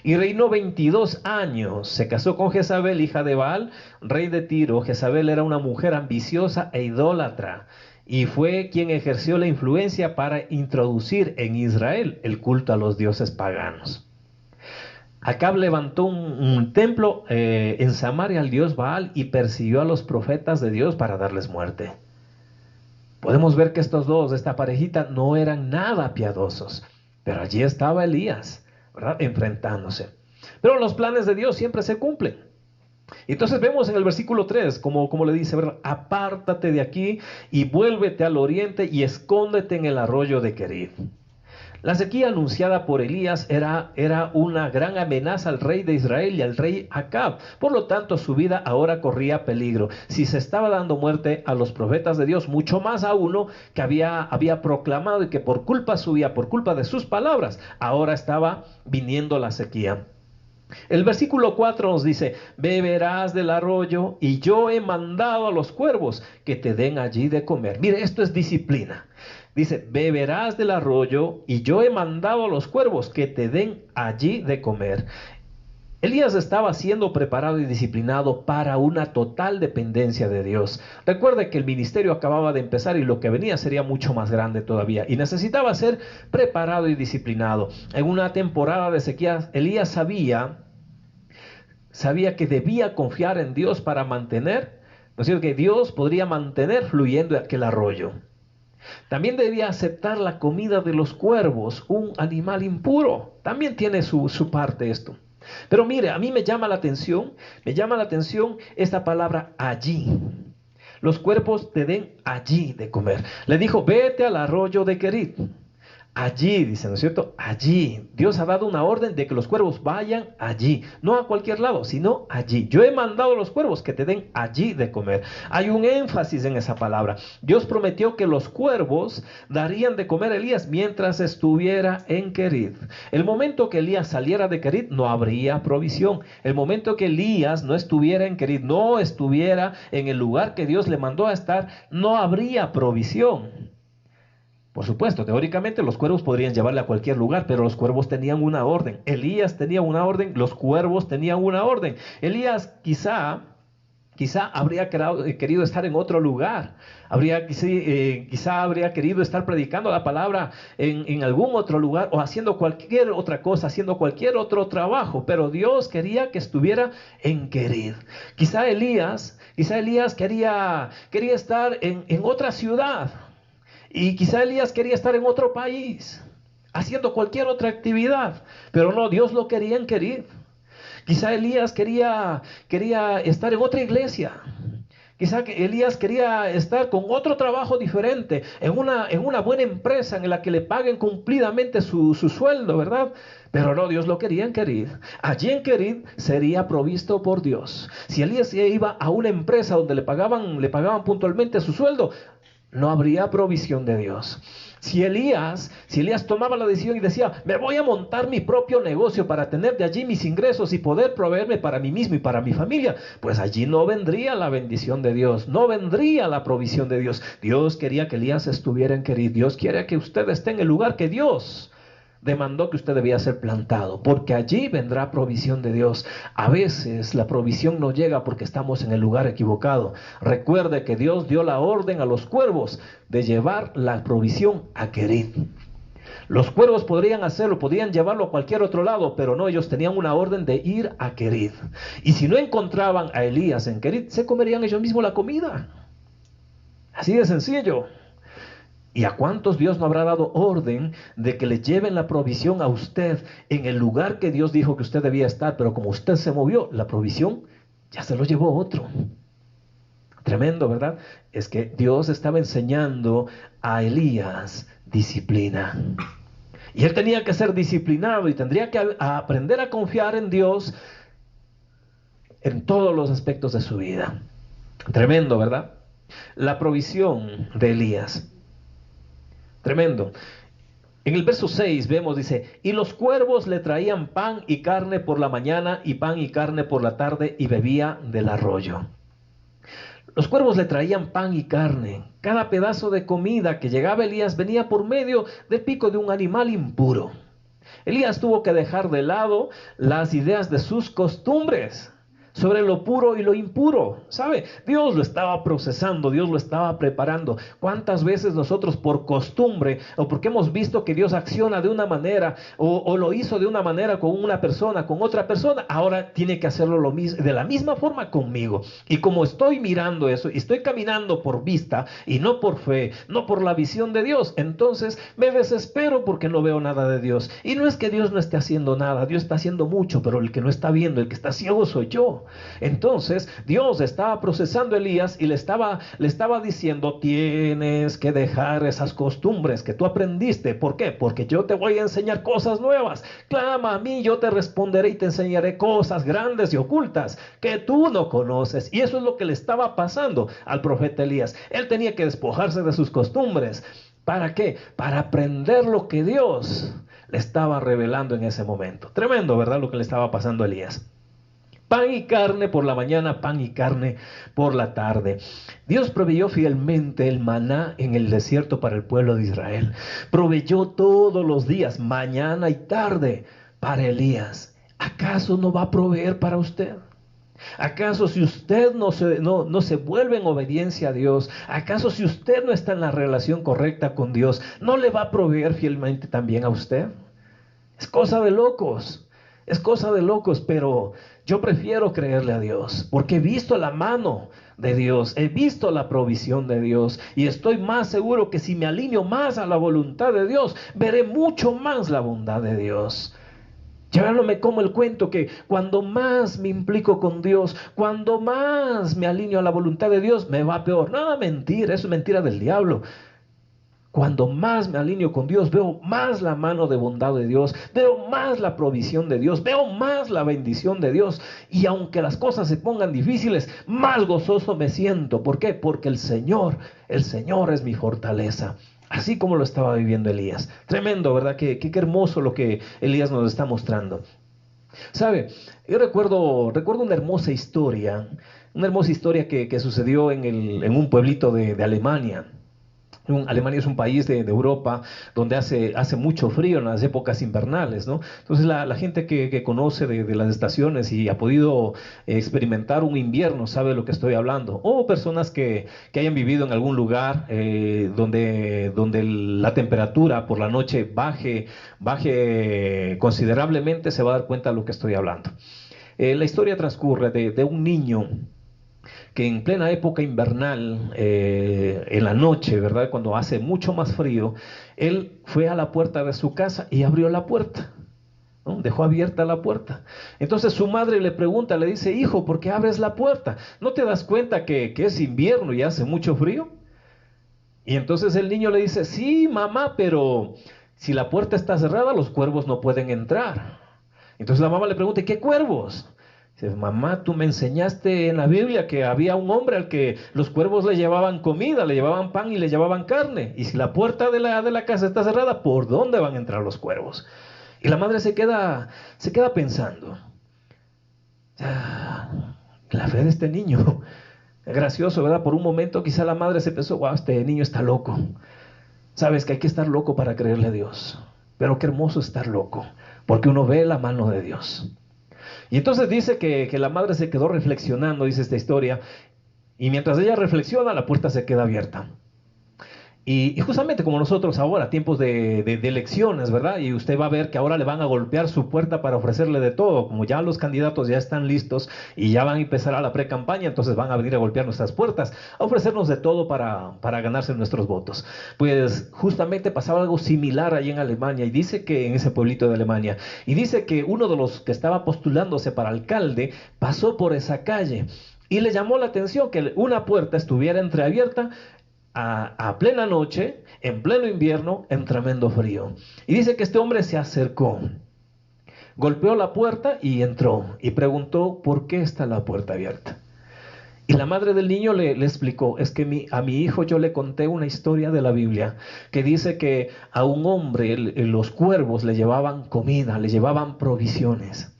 Y reinó 22 años. Se casó con Jezabel, hija de Baal, rey de Tiro. Jezabel era una mujer ambiciosa e idólatra. Y fue quien ejerció la influencia para introducir en Israel el culto a los dioses paganos. Acab levantó un templo en Samaria al dios Baal y persiguió a los profetas de Dios para darles muerte. Podemos ver que estos dos, esta parejita, no eran nada piadosos, pero allí estaba Elías, ¿verdad?, enfrentándose. Pero los planes de Dios siempre se cumplen. Entonces vemos en el versículo 3, como le dice, ¿verdad?, apártate de aquí y vuélvete al oriente y escóndete en el arroyo de Querid. La sequía anunciada por Elías era una gran amenaza al rey de Israel y al rey Acab. Por lo tanto, su vida ahora corría peligro. Si se estaba dando muerte a los profetas de Dios, mucho más a uno que había proclamado y que por culpa suya, por culpa de sus palabras, ahora estaba viniendo la sequía. El versículo 4 nos dice, beberás del arroyo y yo he mandado a los cuervos que te den allí de comer. Mire, esto es disciplina. Dice, beberás del arroyo y yo he mandado a los cuervos que te den allí de comer. Elías estaba siendo preparado y disciplinado para una total dependencia de Dios. Recuerde que el ministerio acababa de empezar y lo que venía sería mucho más grande todavía. Y necesitaba ser preparado y disciplinado. En una temporada de sequía, Elías sabía que debía confiar en Dios para mantener, ¿no es cierto?, que Dios podría mantener fluyendo aquel arroyo. También debía aceptar la comida de los cuervos, un animal impuro. También tiene su parte esto. Pero mire, a mí me llama la atención esta palabra allí. Los cuervos te den allí de comer. Le dijo, vete al arroyo de Querid. Allí, dice, ¿no es cierto? Allí. Dios ha dado una orden de que los cuervos vayan allí. No a cualquier lado, sino allí. Yo he mandado a los cuervos que te den allí de comer. Hay un énfasis en esa palabra. Dios prometió que los cuervos darían de comer a Elías mientras estuviera en Querid. El momento que Elías saliera de Querid no habría provisión. El momento que Elías no estuviera en Querid, no estuviera en el lugar que Dios le mandó a estar, no habría provisión. Por supuesto, teóricamente los cuervos podrían llevarle a cualquier lugar, pero los cuervos tenían una orden. Elías tenía una orden, los cuervos tenían una orden. Elías quizá Quizá habría querido estar en otro lugar, quizá habría querido estar predicando la palabra en algún otro lugar o haciendo cualquier otra cosa, haciendo cualquier otro trabajo, pero Dios quería que estuviera en Querid. Quizá Elías quería estar en otra ciudad, y quizá Elías quería estar en otro país, haciendo cualquier otra actividad, pero no, Dios lo quería en Querid. Quizá Elías quería estar en otra iglesia. Quizá que Elías quería estar con otro trabajo diferente, en una buena empresa en la que le paguen cumplidamente su sueldo, ¿verdad? Pero no, Dios lo quería en Querid. Allí en Querid sería provisto por Dios. Si Elías iba a una empresa donde le pagaban puntualmente su sueldo, no habría provisión de Dios. Si Elías tomaba la decisión y decía, me voy a montar mi propio negocio para tener de allí mis ingresos y poder proveerme para mí mismo y para mi familia, pues allí no vendría la bendición de Dios, no vendría la provisión de Dios. Dios quería que Elías estuviera en Querid. Dios quiere que usted esté en el lugar que Dios demandó que usted debía ser plantado, porque allí vendrá provisión de Dios. A veces la provisión no llega porque estamos en el lugar equivocado. Recuerde que Dios dio la orden a los cuervos de llevar la provisión a Querid. Los cuervos podrían hacerlo, podían llevarlo a cualquier otro lado, pero no, ellos tenían una orden de ir a Querid. Y si no encontraban a Elías en Querid, se comerían ellos mismos la comida. Así de sencillo. ¿Y a cuántos Dios no habrá dado orden de que le lleven la provisión a usted en el lugar que Dios dijo que usted debía estar? Pero como usted se movió, la provisión ya se lo llevó otro. Tremendo, ¿verdad? Es que Dios estaba enseñando a Elías disciplina. Y él tenía que ser disciplinado y tendría que aprender a confiar en Dios en todos los aspectos de su vida. Tremendo, ¿verdad? La provisión de Elías. Tremendo. En el verso 6 vemos, dice, y los cuervos le traían pan y carne por la mañana y pan y carne por la tarde y bebía del arroyo. Los cuervos le traían pan y carne. Cada pedazo de comida que llegaba a Elías venía por medio del pico de un animal impuro. Elías tuvo que dejar de lado las ideas de sus costumbres sobre lo puro y lo impuro, ¿sabe? Dios lo estaba procesando, Dios lo estaba preparando. ¿Cuántas veces nosotros por costumbre o porque hemos visto que Dios acciona de una manera o lo hizo de una manera con una persona, con otra persona, ahora tiene que hacerlo de la misma forma conmigo? Y como estoy mirando eso y estoy caminando por vista y no por fe, no por la visión de Dios, entonces me desespero porque no veo nada de Dios. Y no es que Dios no esté haciendo nada, Dios está haciendo mucho, pero el que no está viendo, el que está ciego soy yo. Entonces Dios estaba procesando a Elías y le estaba diciendo, tienes que dejar esas costumbres que tú aprendiste. ¿Por qué? Porque yo te voy a enseñar cosas nuevas. Clama a mí, yo te responderé y te enseñaré cosas grandes y ocultas que tú no conoces. Y eso es lo que le estaba pasando al profeta Elías. Él tenía que despojarse de sus costumbres. ¿Para qué? Para aprender lo que Dios le estaba revelando en ese momento. Tremendo, ¿verdad? Lo que le estaba pasando a Elías. Pan y carne por la mañana, pan y carne por la tarde. Dios proveyó fielmente el maná en el desierto para el pueblo de Israel. Proveyó todos los días, mañana y tarde, para Elías. ¿Acaso no va a proveer para usted? ¿Acaso si usted no se vuelve en obediencia a Dios? ¿Acaso si usted no está en la relación correcta con Dios, no le va a proveer fielmente también a usted? Es cosa de locos. Es cosa de locos, pero yo prefiero creerle a Dios, porque he visto la mano de Dios, he visto la provisión de Dios, y estoy más seguro que si me alineo más a la voluntad de Dios, veré mucho más la bondad de Dios. Ya no me como el cuento que cuando más me implico con Dios, cuando más me alineo a la voluntad de Dios, me va peor. Nada, mentira, eso es mentira del diablo. Cuando más me alineo con Dios, veo más la mano de bondad de Dios, veo más la provisión de Dios, veo más la bendición de Dios. Y aunque las cosas se pongan difíciles, más gozoso me siento. ¿Por qué? Porque el Señor es mi fortaleza. Así como lo estaba viviendo Elías. Tremendo, ¿verdad? Qué hermoso lo que Elías nos está mostrando. ¿Sabe? Yo recuerdo una hermosa historia que sucedió en un pueblito de Alemania. Alemania es un país de Europa donde hace mucho frío en las épocas invernales, ¿no? Entonces la gente que conoce de las estaciones y ha podido experimentar un invierno sabe de lo que estoy hablando. O personas que hayan vivido en algún lugar donde la temperatura por la noche baje considerablemente, se va a dar cuenta de lo que estoy hablando. La historia transcurre de un niño que en plena época invernal, en la noche, ¿verdad? Cuando hace mucho más frío, él fue a la puerta de su casa y abrió la puerta, ¿no? Dejó abierta la puerta. Entonces su madre le pregunta, le dice, hijo, ¿por qué abres la puerta? ¿No te das cuenta que es invierno y hace mucho frío? Y entonces el niño le dice, sí, mamá, pero si la puerta está cerrada, los cuervos no pueden entrar. Entonces la mamá le pregunta, ¿qué cuervos? Dice, mamá, tú me enseñaste en la Biblia que había un hombre al que los cuervos le llevaban comida, le llevaban pan y le llevaban carne. Y si la puerta de la casa está cerrada, ¿por dónde van a entrar los cuervos? Y la madre se queda pensando. La fe de este niño. Es gracioso, ¿verdad? Por un momento quizá la madre se pensó, wow, este niño está loco. Sabes que hay que estar loco para creerle a Dios. Pero qué hermoso estar loco, porque uno ve la mano de Dios. Y entonces dice que la madre se quedó reflexionando, dice esta historia, y mientras ella reflexiona, la puerta se queda abierta. Y justamente como nosotros ahora, tiempos de elecciones, ¿verdad? Y usted va a ver que ahora le van a golpear su puerta para ofrecerle de todo. Como ya los candidatos ya están listos y ya van a empezar a la pre-campaña, entonces van a venir a golpear nuestras puertas, a ofrecernos de todo para ganarse nuestros votos. Pues justamente pasaba algo similar allí en Alemania, y dice que en ese pueblito de Alemania, y dice que uno de los que estaba postulándose para alcalde pasó por esa calle y le llamó la atención que una puerta estuviera entreabierta a plena noche, en pleno invierno, en tremendo frío. Y dice que este hombre se acercó, golpeó la puerta y entró y preguntó por qué está la puerta abierta. Y la madre del niño le explicó, es que a mi hijo yo le conté una historia de la Biblia que dice que a un hombre los cuervos le llevaban comida, le llevaban provisiones.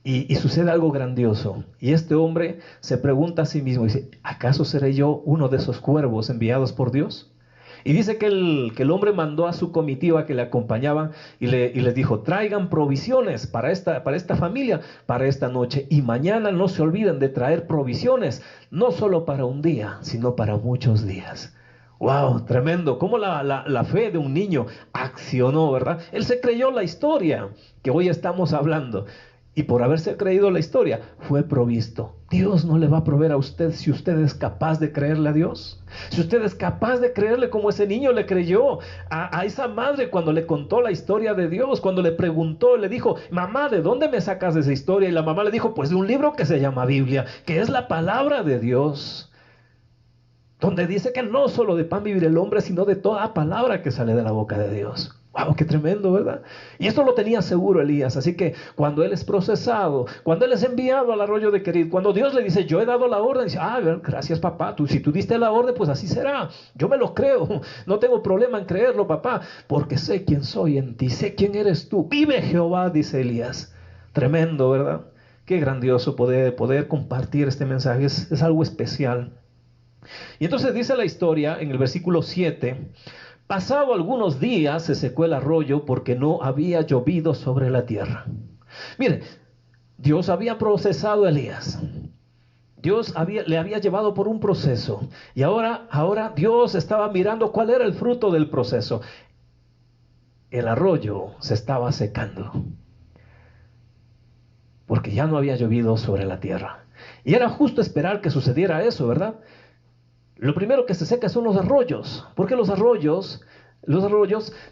Y sucede algo grandioso. Y este hombre se pregunta a sí mismo, dice, ¿acaso seré yo uno de esos cuervos enviados por Dios? Y dice que el hombre mandó a su comitiva que le acompañaban y les dijo, traigan provisiones para esta familia, para esta noche. Y mañana no se olviden de traer provisiones, no solo para un día, sino para muchos días. ¡Wow! Tremendo. Cómo la fe de un niño accionó, ¿verdad? Él se creyó la historia que hoy estamos hablando. Y por haberse creído la historia, fue provisto. Dios no le va a proveer a usted si usted es capaz de creerle a Dios. Si usted es capaz de creerle como ese niño le creyó a esa madre cuando le contó la historia de Dios, cuando le preguntó, le dijo, mamá, ¿de dónde me sacas esa historia? Y la mamá le dijo, pues de un libro que se llama Biblia, que es la palabra de Dios, donde dice que no solo de pan vivir el hombre, sino de toda palabra que sale de la boca de Dios. ¡Wow! ¡Qué tremendo!, ¿verdad? Y esto lo tenía seguro Elías. Así que cuando él es procesado, cuando él es enviado al arroyo de Querit, cuando Dios le dice, yo he dado la orden, dice, gracias papá, si tú diste la orden, pues así será. Yo me lo creo, no tengo problema en creerlo, papá, porque sé quién soy en ti, sé quién eres tú. Vive Jehová, dice Elías. Tremendo, ¿verdad? Qué grandioso poder compartir este mensaje, es algo especial. Y entonces dice la historia en el versículo 7, pasado algunos días se secó el arroyo porque no había llovido sobre la tierra. Mire, Dios había procesado a Elías. Dios le había llevado por un proceso. Y ahora Dios estaba mirando cuál era el fruto del proceso. El arroyo se estaba secando, porque ya no había llovido sobre la tierra. Y era justo esperar que sucediera eso, ¿verdad? Lo primero que se seca son los arroyos, porque los arroyos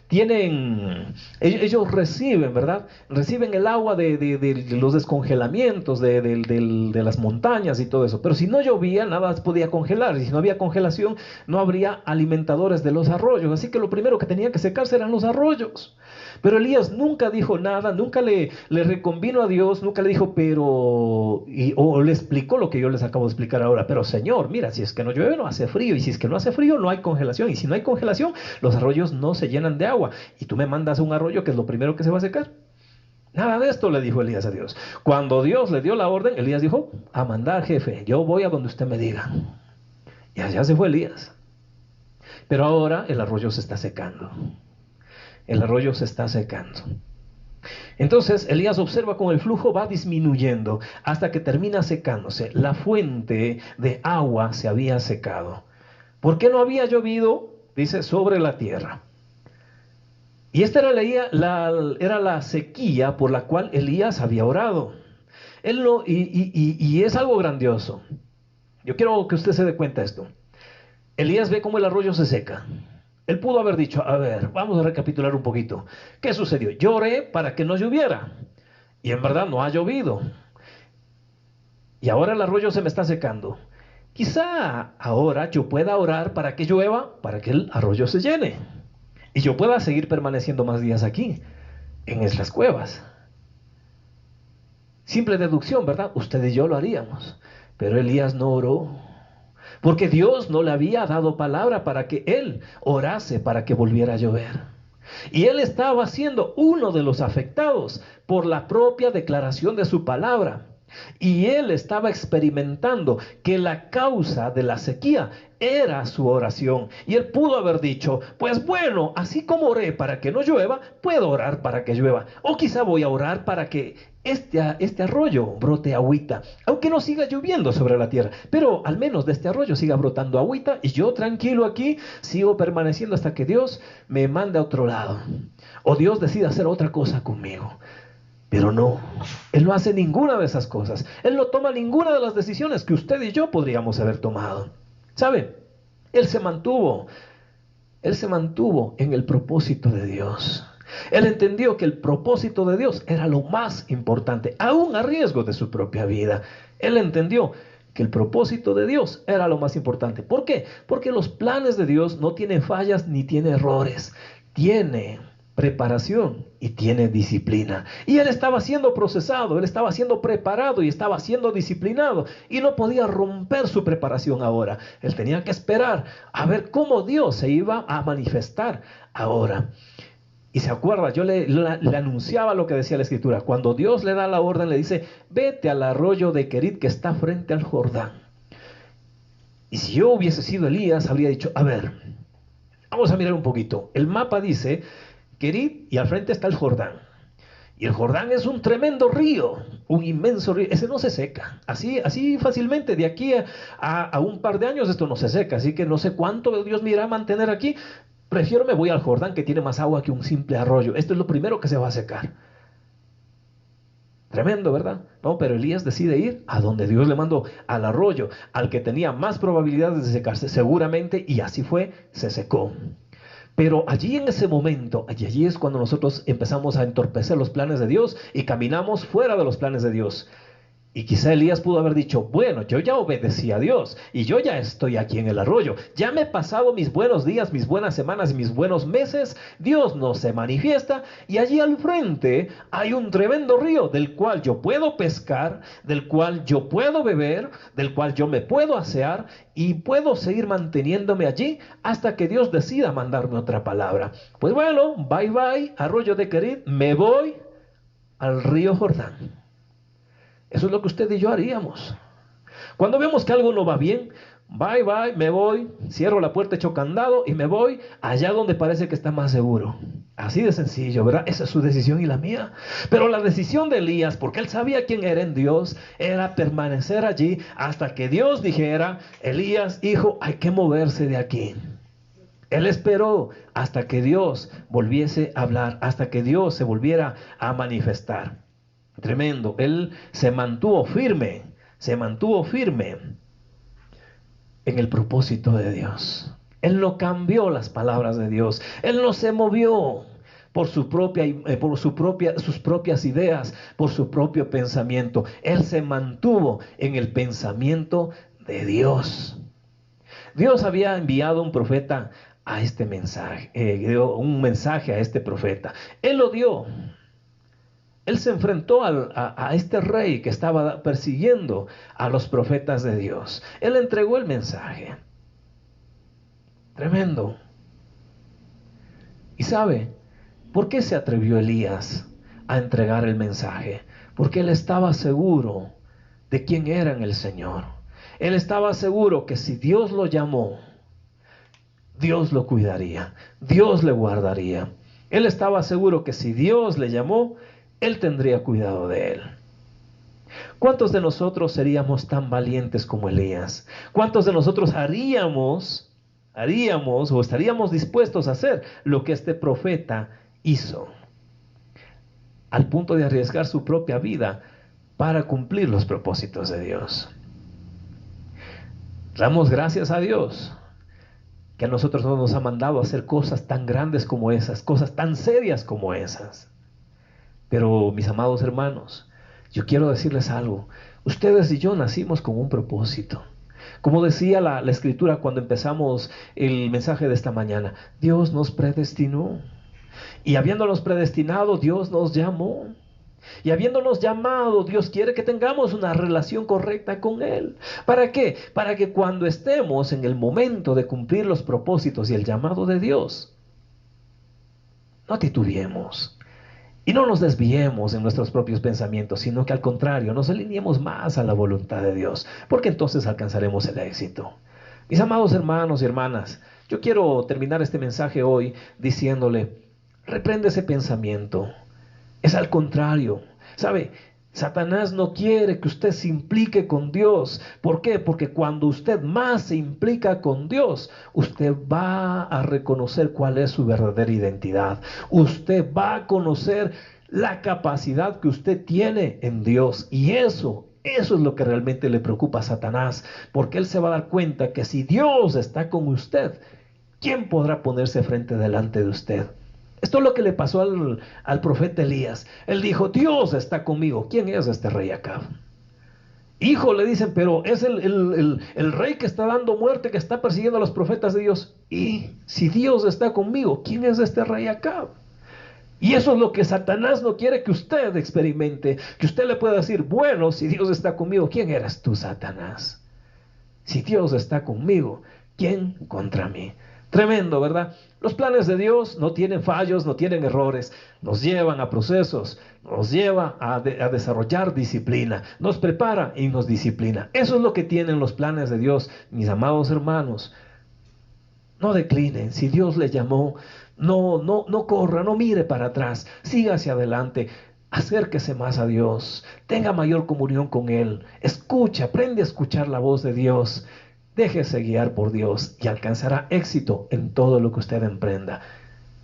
tienen, ellos reciben, ¿verdad? Reciben el agua de los descongelamientos de las montañas y todo eso. Pero si no llovía, nada podía congelar. Y si no había congelación, no habría alimentadores de los arroyos. Así que lo primero que tenían que secarse eran los arroyos. Pero Elías nunca dijo nada, nunca le reconvino a Dios, nunca le dijo, o le explicó lo que yo les acabo de explicar ahora. Pero Señor, mira, si es que no llueve, no hace frío. Y si es que no hace frío, no hay congelación. Y si no hay congelación, los arroyos no se llenan de agua. Y tú me mandas un arroyo que es lo primero que se va a secar. Nada de esto le dijo Elías a Dios. Cuando Dios le dio la orden, Elías dijo, a mandar, jefe, yo voy a donde usted me diga. Y allá se fue Elías. Pero ahora el arroyo se está secando. El arroyo se está secando. Entonces Elías observa cómo el flujo va disminuyendo hasta que termina secándose. La fuente de agua se había secado. ¿Por qué no había llovido? Dice, sobre la tierra. Y esta era la sequía por la cual Elías había orado. Y es algo grandioso. Yo quiero que usted se dé cuenta de esto. Elías ve cómo el arroyo se seca. Él pudo haber dicho, a ver, vamos a recapitular un poquito. ¿Qué sucedió? Yo oré para que no lloviera. Y en verdad no ha llovido. Y ahora el arroyo se me está secando. Quizá ahora yo pueda orar para que llueva, para que el arroyo se llene. Y yo pueda seguir permaneciendo más días aquí, en estas cuevas. Simple deducción, ¿verdad? Usted y yo lo haríamos. Pero Elías no oró. Porque Dios no le había dado palabra para que él orase para que volviera a llover. Y él estaba siendo uno de los afectados por la propia declaración de su palabra. Y él estaba experimentando que la causa de la sequía era su oración. Y él pudo haber dicho, pues bueno, así como oré para que no llueva, puedo orar para que llueva. O quizá voy a orar para que este arroyo brote agüita, aunque no siga lloviendo sobre la tierra, pero al menos de este arroyo siga brotando agüita y yo tranquilo aquí sigo permaneciendo hasta que Dios me mande a otro lado. O Dios decida hacer otra cosa conmigo. Pero no, él no hace ninguna de esas cosas. Él no toma ninguna de las decisiones que usted y yo podríamos haber tomado. ¿Sabe? Él se mantuvo en el propósito de Dios. Él entendió que el propósito de Dios era lo más importante, aún a riesgo de su propia vida. Él entendió que el propósito de Dios era lo más importante. ¿Por qué? Porque los planes de Dios no tienen fallas ni tienen errores. Tiene preparación y tiene disciplina. Y él estaba siendo procesado, él estaba siendo preparado y estaba siendo disciplinado. Y no podía romper su preparación ahora. Él tenía que esperar a ver cómo Dios se iba a manifestar ahora. Y se acuerda, yo le anunciaba lo que decía la Escritura. Cuando Dios le da la orden, le dice, vete al arroyo de Querit que está frente al Jordán. Y si yo hubiese sido Elías, habría dicho, a ver, vamos a mirar un poquito. El mapa dice Querit y al frente está el Jordán. Y el Jordán es un tremendo río, un inmenso río. Ese no se seca. Así fácilmente, de aquí a un par de años esto no se seca. Así que no sé cuánto Dios me irá a mantener aquí. Prefiero me voy al Jordán que tiene más agua que un simple arroyo. Esto es lo primero que se va a secar. Tremendo, ¿verdad? No, pero Elías decide ir a donde Dios le mandó, al arroyo, al que tenía más probabilidades de secarse seguramente, y así fue, se secó. Pero allí en ese momento, allí es cuando nosotros empezamos a entorpecer los planes de Dios y caminamos fuera de los planes de Dios. Y quizá Elías pudo haber dicho, bueno, yo ya obedecí a Dios y yo ya estoy aquí en el arroyo. Ya me he pasado mis buenos días, mis buenas semanas y mis buenos meses. Dios no se manifiesta y allí al frente hay un tremendo río del cual yo puedo pescar, del cual yo puedo beber, del cual yo me puedo asear y puedo seguir manteniéndome allí hasta que Dios decida mandarme otra palabra. Pues bueno, bye bye, arroyo de Querit, me voy al río Jordán. Eso es lo que usted y yo haríamos. Cuando vemos que algo no va bien, bye bye, me voy, cierro la puerta, echo candado y me voy allá donde parece que está más seguro. Así de sencillo, ¿verdad? Esa es su decisión y la mía. Pero la decisión de Elías, porque él sabía quién era en Dios, era permanecer allí hasta que Dios dijera, Elías, hijo, hay que moverse de aquí. Él esperó hasta que Dios volviese a hablar, hasta que Dios se volviera a manifestar. Tremendo. Él se mantuvo firme en el propósito de Dios. Él no cambió las palabras de Dios. Él no se movió por sus propias ideas, por su propio pensamiento. Él se mantuvo en el pensamiento de Dios había enviado un profeta a este mensaje, dio un mensaje a este profeta. Él lo dio. Él se enfrentó a este rey que estaba persiguiendo a los profetas de Dios. Él entregó el mensaje. Tremendo. ¿Y sabe por qué se atrevió Elías a entregar el mensaje? Porque él estaba seguro de quién era en el Señor. Él estaba seguro que si Dios lo llamó, Dios lo cuidaría, Dios le guardaría. Él estaba seguro que si Dios le llamó, Él tendría cuidado de él. ¿Cuántos de nosotros seríamos tan valientes como Elías? ¿Cuántos de nosotros haríamos o estaríamos dispuestos a hacer lo que este profeta hizo, al punto de arriesgar su propia vida para cumplir los propósitos de Dios? Damos gracias a Dios que a nosotros no nos ha mandado a hacer cosas tan grandes como esas, cosas tan serias como esas. Pero mis amados hermanos, yo quiero decirles algo. Ustedes y yo nacimos con un propósito. Como decía la Escritura cuando empezamos el mensaje de esta mañana, Dios nos predestinó. Y habiéndonos predestinado, Dios nos llamó. Y habiéndonos llamado, Dios quiere que tengamos una relación correcta con Él. ¿Para qué? Para que cuando estemos en el momento de cumplir los propósitos y el llamado de Dios, no titubeemos. Y no nos desviemos en nuestros propios pensamientos, sino que al contrario, nos alineemos más a la voluntad de Dios, porque entonces alcanzaremos el éxito. Mis amados hermanos y hermanas, yo quiero terminar este mensaje hoy diciéndole, reprende ese pensamiento. Es al contrario, ¿sabe? Satanás no quiere que usted se implique con Dios. ¿Por qué? Porque cuando usted más se implica con Dios, usted va a reconocer cuál es su verdadera identidad. Usted va a conocer la capacidad que usted tiene en Dios. Y eso es lo que realmente le preocupa a Satanás. Porque él se va a dar cuenta que si Dios está con usted, ¿quién podrá ponerse frente delante de usted? Esto es lo que le pasó al profeta Elías. Él dijo, Dios está conmigo. ¿Quién es este rey Acab? Hijo, le dicen, pero es el rey que está dando muerte, que está persiguiendo a los profetas de Dios. Y si Dios está conmigo, ¿quién es este rey Acab? Y eso es lo que Satanás no quiere que usted experimente. Que usted le pueda decir, bueno, si Dios está conmigo, ¿quién eres tú, Satanás? Si Dios está conmigo, ¿quién contra mí? Tremendo, ¿verdad? Los planes de Dios no tienen fallos, no tienen errores, nos llevan a procesos, nos lleva a desarrollar disciplina, nos prepara y nos disciplina. Eso es lo que tienen los planes de Dios, mis amados hermanos. No declinen, si Dios le llamó, no corra, no mire para atrás, siga hacia adelante. Acérquese más a Dios, tenga mayor comunión con Él, escucha, aprende a escuchar la voz de Dios. Déjese guiar por Dios y alcanzará éxito en todo lo que usted emprenda.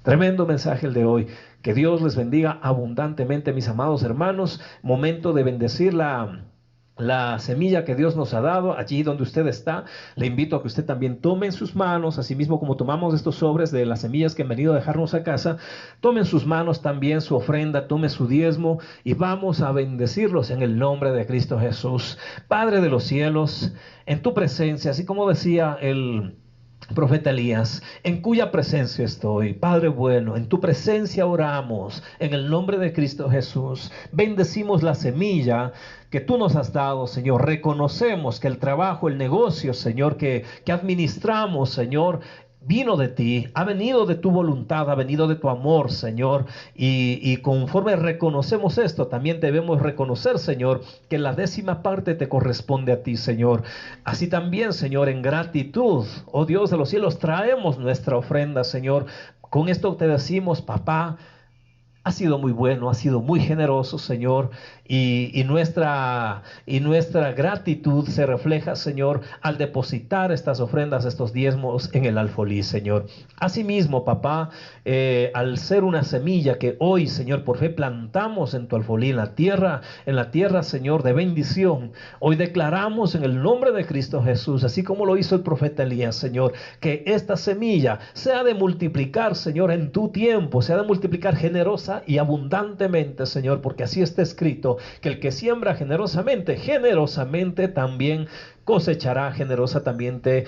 Tremendo mensaje el de hoy. Que Dios les bendiga abundantemente, mis amados hermanos. Momento de bendecir la semilla que Dios nos ha dado allí donde usted está. Le invito a que usted también tome en sus manos, así mismo como tomamos estos sobres de las semillas que han venido a dejarnos a casa, tome en sus manos también su ofrenda, tome su diezmo y vamos a bendecirlos en el nombre de Cristo Jesús. Padre de los cielos, en tu presencia, así como decía el profeta Elías, en cuya presencia estoy, Padre bueno, en tu presencia oramos, en el nombre de Cristo Jesús, bendecimos la semilla que tú nos has dado, Señor. Reconocemos que el trabajo, el negocio, Señor, que administramos, Señor, vino de ti, ha venido de tu voluntad, ha venido de tu amor, Señor, y conforme reconocemos esto, también debemos reconocer, Señor, que la 10ª parte te corresponde a ti, Señor. Así también, Señor, en gratitud, oh Dios de los cielos, traemos nuestra ofrenda, Señor. Con esto te decimos, papá, has sido muy bueno, has sido muy generoso, Señor, y nuestra gratitud se refleja, Señor, al depositar estas ofrendas, estos diezmos en el alfolí, Señor. Asimismo, papá, al ser una semilla que hoy, Señor, por fe plantamos en tu alfolí, en la tierra, Señor, de bendición, hoy declaramos en el nombre de Cristo Jesús, así como lo hizo el profeta Elías, Señor, que esta semilla se ha de multiplicar, Señor, en tu tiempo, se ha de multiplicar generosa y abundantemente, Señor, porque así está escrito, que el que siembra generosamente, generosamente también cosechará, generosamente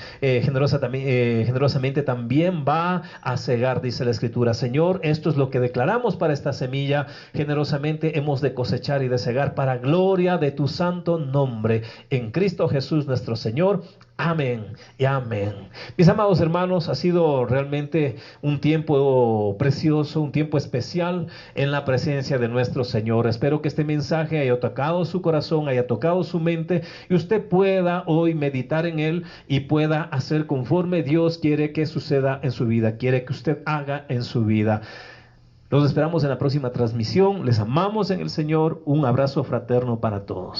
también va a cegar, dice la Escritura. Señor, esto es lo que declaramos para esta semilla. Generosamente hemos de cosechar y de cegar para gloria de tu santo nombre, en Cristo Jesús nuestro Señor. Amén y amén. Mis amados hermanos, ha sido realmente un tiempo precioso, un tiempo especial en la presencia de nuestro Señor. Espero que este mensaje haya tocado su corazón, haya tocado su mente y usted pueda hoy meditar en él y pueda hacer conforme Dios quiere que suceda en su vida, quiere que usted haga en su vida. Los esperamos en la próxima transmisión. Les amamos en el Señor. Un abrazo fraterno para todos.